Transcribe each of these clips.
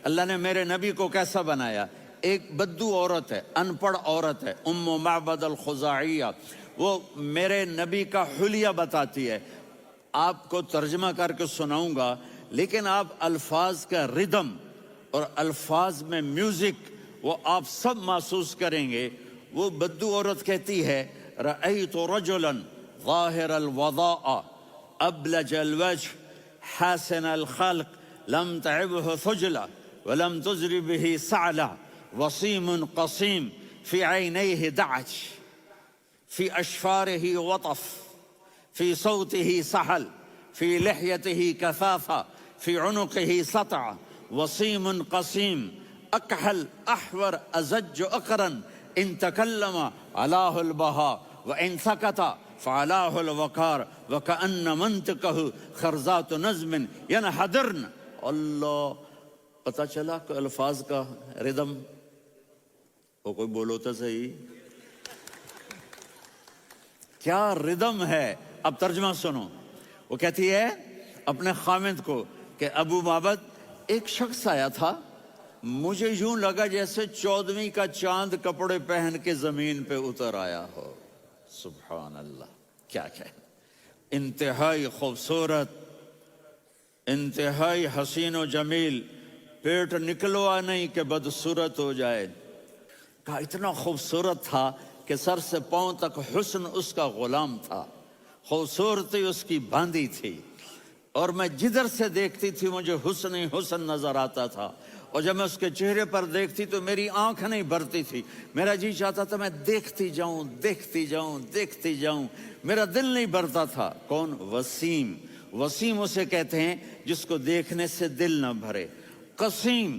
اللہ نے میرے نبی کو کیسا بنایا؟ ایک بدو عورت ہے، ان پڑھ عورت ہے، ام معبد الخزاعیہ، وہ میرے نبی کا حلیہ بتاتی ہے. آپ کو ترجمہ کر کے سناؤں گا، لیکن آپ الفاظ کا ردم اور الفاظ میں میوزک وہ آپ سب محسوس کریں گے. وہ بدو عورت کہتی ہے رأیت رجلا ظاہر الوضاء ابلج الوجه حاسن الخلق لم تعبه ثجلة ولم تزر به سعلة وصيم قصيم في عينيه دعج في أشفاره وطف في صوته سحل في لحيته كثافة في عنقه سطع وصيم قصيم أكحل أحور أزج أقرن إن تكلم علاه البهاء وإن سكت فعلاه الوقار وكأن منطقه خرزات نظم ينحدرن. اللہ، پتہ چلا کہ الفاظ کا ردم. وہ کوئی بولو تو صحیح، کیا ردم ہے. اب ترجمہ سنو. وہ کہتی ہے اپنے خامند کو کہ ابو معبد، ایک شخص آیا تھا، مجھے یوں لگا جیسے 14ویں کا چاند کپڑے پہن کے زمین پہ اتر آیا ہو. سبحان اللہ، کیا کہے. انتہائی خوبصورت، انتہائی حسین و جمیل، پیٹ نکلوا نہیں کہ بدصورت ہو جائے. کہا اتنا خوبصورت تھا کہ سر سے پاؤں تک حسن اس کا غلام تھا، خوبصورتی اس کی باندھی تھی، اور میں جدھر سے دیکھتی تھی مجھے حسن ہی حسن نظر آتا تھا. اور جب میں اس کے چہرے پر دیکھتی تو میری آنکھ نہیں بھرتی تھی، میرا جی چاہتا تھا میں دیکھتی جاؤں دیکھتی جاؤں دیکھتی جاؤں، میرا دل نہیں بھرتا تھا. کون؟ وسیم. وسیم اسے کہتے ہیں جس کو دیکھنے سے دل نہ بھرے. قسیم،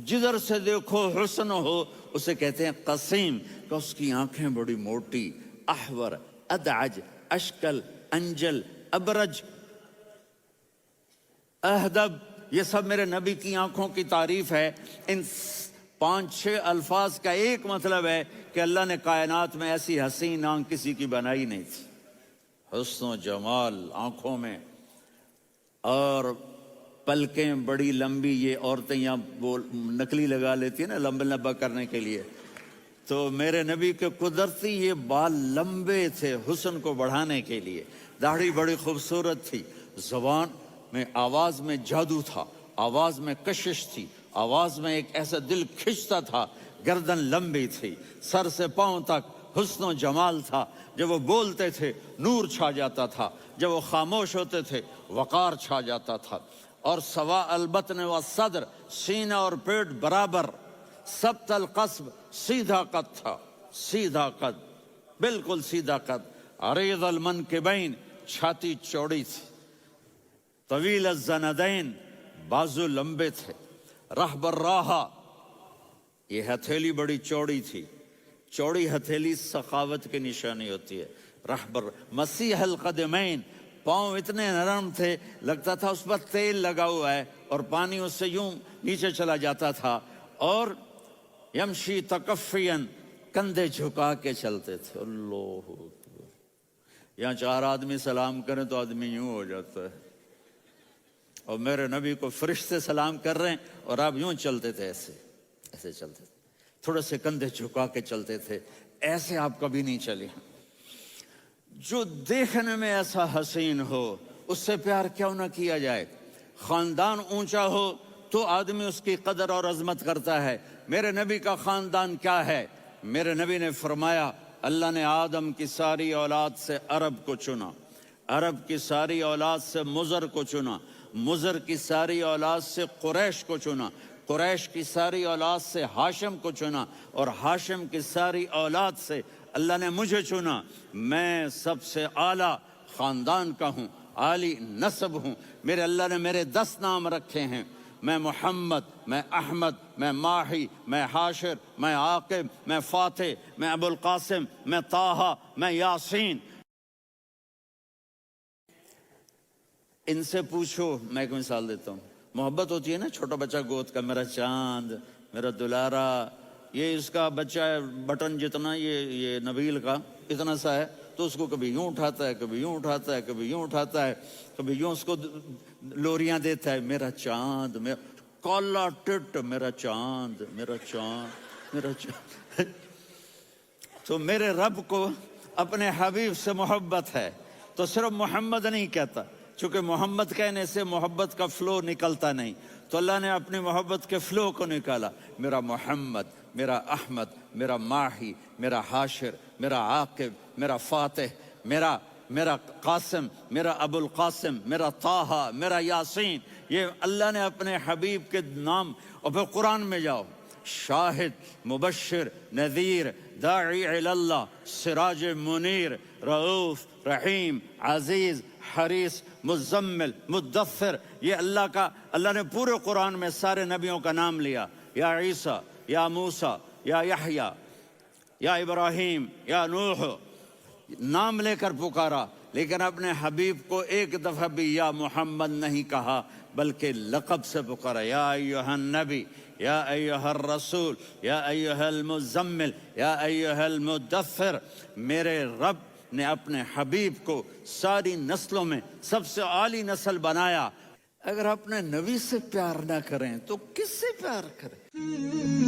جدھر سے دیکھو حسن ہو، اسے کہتے ہیں قسیم، کہ اس کی آنکھیں بڑی موٹی. احور، ادعج، اشکل، انجل، ابرج، اہدب، یہ سب میرے نبی کی آنکھوں کی تعریف ہے. ان 5-6 الفاظ کا ایک مطلب ہے کہ اللہ نے کائنات میں ایسی حسین آنکھ کسی کی بنائی نہیں تھی. حسن و جمال آنکھوں میں، اور پلکیں بڑی لمبی. یہ عورتیں یہاں نکلی لگا لیتی ہیں نا لمبا لمبا کرنے کے لیے، تو میرے نبی کے قدرتی یہ بال لمبے تھے حسن کو بڑھانے کے لیے. داڑھی بڑی خوبصورت تھی. زبان میں، آواز میں جادو تھا، آواز میں کشش تھی، آواز میں ایک ایسا دل کھنچتا تھا. گردن لمبی تھی، سر سے پاؤں تک حسن و جمال تھا. جب وہ بولتے تھے نور چھا جاتا تھا، جب وہ خاموش ہوتے تھے وقار چھا جاتا تھا. اور سوا البطن و صدر، سینہ اور پیٹ برابر. سبت القصب، سیدھا قد تھا، سیدھا قد، بالکل سیدھا قد. عریض المنکبین، چھاتی چوڑی تھی. طویل الزندین، بازو لمبے تھے. رحب الراحہ، یہ ہتھیلی بڑی چوڑی تھی. چوڑی ہتھیلی سخاوت کی نشانی ہوتی ہے. رحب مسیح القدمین، پاؤں اتنے نرم تھے لگتا تھا اس پر تیل لگا ہوا ہے اور پانی اس سے یوں نیچے چلا جاتا تھا. اور یمشی تکفین، کندھے جھکا کے چلتے تھے. اللہ اکبر. یہاں 4 آدمی سلام کریں تو آدمی یوں ہو جاتا ہے، اور میرے نبی کو فرشتے سلام کر رہے ہیں اور آپ یوں چلتے تھے، ایسے ایسے چلتے تھے، تھوڑے سے کندھے جھکا کے چلتے تھے. ایسے آپ کبھی نہیں چلے. جو دیکھنے میں ایسا حسین ہو اس سے پیار کیوں نہ کیا جائے. خاندان اونچا ہو تو آدمی اس کی قدر اور عظمت کرتا ہے. میرے نبی کا خاندان کیا ہے؟ میرے نبی نے فرمایا اللہ نے آدم کی ساری اولاد سے عرب کو چنا، عرب کی ساری اولاد سے مضر کو چنا، مضر کی ساری اولاد سے قریش کو چنا، قریش کی ساری اولاد سے ہاشم کو چنا، اور ہاشم کی ساری اولاد سے اللہ نے مجھے چنا. میں سب سے اعلیٰ خاندان کا ہوں، عالی نسب ہوں. میرے اللہ نے میرے 10 نام رکھے ہیں. میں محمد، میں احمد، میں ماہی، میں حاشر، میں عاقب، میں فاتح، میں ابو القاسم، میں طٰہٰ، میں یاسین. ان سے پوچھو. میں ایک مثال دیتا ہوں. محبت ہوتی ہے نا، چھوٹا بچہ گود کا، میرا چاند، میرا دلارا. یہ اس کا بچہ ہے بٹن جتنا، یہ نبیل کا اتنا سا ہے، تو اس کو کبھی یوں اٹھاتا ہے، کبھی یوں اٹھاتا ہے، کبھی یوں اٹھاتا ہے، کبھی یوں اس کو لوریاں دیتا ہے. میرا چاند. کالا ٹٹ میرا چاند میرا چاند میرا چاند. تو میرے رب کو اپنے حبیب سے محبت ہے تو صرف محمد نہیں کہتا، چونکہ محمد کہنے سے محبت کا فلو نکلتا نہیں، تو اللہ نے اپنی محبت کے فلو کو نکالا. میرا محمد، میرا احمد، میرا ماہی، میرا حاشر، میرا عاقب، میرا فاتح، میرا قاسم، میرا ابو القاسم، میرا طٰہٰ، میرا یاسین. یہ اللہ نے اپنے حبیب کے نام. اور پھر قرآن میں جاؤ، شاہد، مبشر، نذیر، داعی الی اللہ، سراج منیر، رؤوف، رحیم، عزیز، حریص، مزمل، مدثر. یہ اللہ نے پورے قرآن میں سارے نبیوں کا نام لیا. یا عیسیٰ، یا موسیٰ، یا یحییٰ، یا ابراہیم، یا نوح، نام لے کر پکارا. لیکن اپنے حبیب کو ایک دفعہ بھی یا محمد نہیں کہا بلکہ لقب سے پکارا. یا ایھا النبی، یا ایھا الرسول، یا ایھا المزمل، یا ایھا المدثر. میرے رب نے اپنے حبیب کو ساری نسلوں میں سب سے عالی نسل بنایا. اگر اپنے نبی سے پیار نہ کریں تو کس سے پیار کریں؟